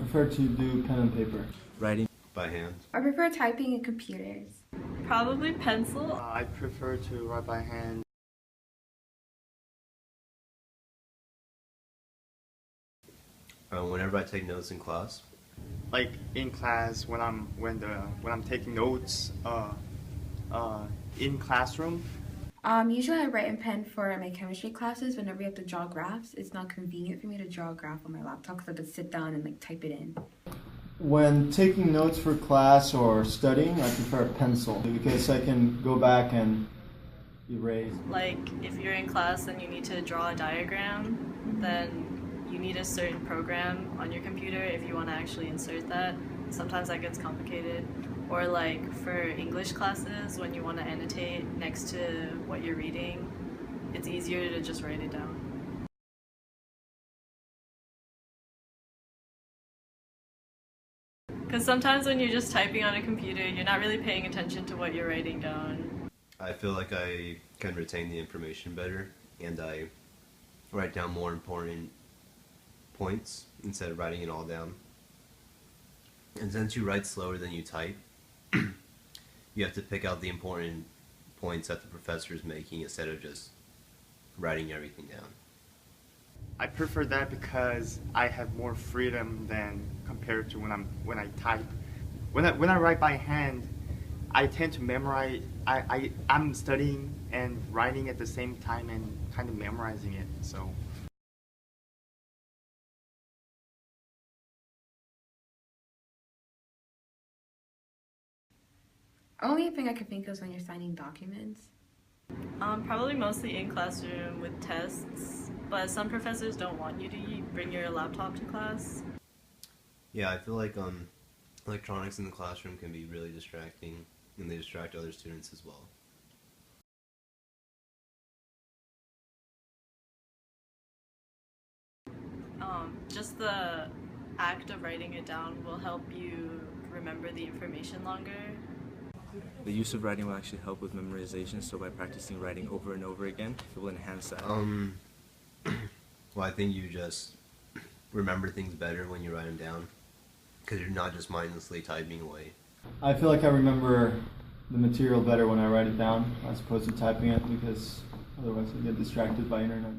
prefer to do pen and paper. Writing by hand. I prefer typing in computers. Probably pencil. I prefer to write by hand. Whenever I take notes in class. Like in class when I'm taking notes in classroom. Usually I write in pen for my chemistry classes. Whenever you have to draw graphs, it's not convenient for me to draw a graph on my laptop because I have to sit down and like type it in. When taking notes for class or studying, I prefer a pencil because I can go back and erase. Like if you're in class and you need to draw a diagram, then you need a certain program on your computer if you want to actually insert that. Sometimes that gets complicated. Or like for English classes, when you want to annotate next to what you're reading, it's easier to just write it down. Because sometimes when you're just typing on a computer, you're not really paying attention to what you're writing down. I feel like I can retain the information better, and I write down more important points instead of writing it all down. And since you write slower than you type, you have to pick out the important points that the professor is making instead of just writing everything down. I prefer that because I have more freedom than compared to when I type. When I write by hand, I tend to memorize. I'm studying and writing at the same time and kind of memorizing it. So. Only thing I can think of is when you're signing documents. Probably mostly in classroom with tests, but some professors don't want you to bring your laptop to class. Yeah, I feel like electronics in the classroom can be really distracting, and they distract other students as well. Just the act of writing it down will help you remember the information longer. The use of writing will actually help with memorization, so by practicing writing over and over again, it will enhance that. Well, I think you just remember things better when you write them down, because you're not just mindlessly typing away. I feel like I remember the material better when I write it down as opposed to typing it because otherwise I get distracted by internet.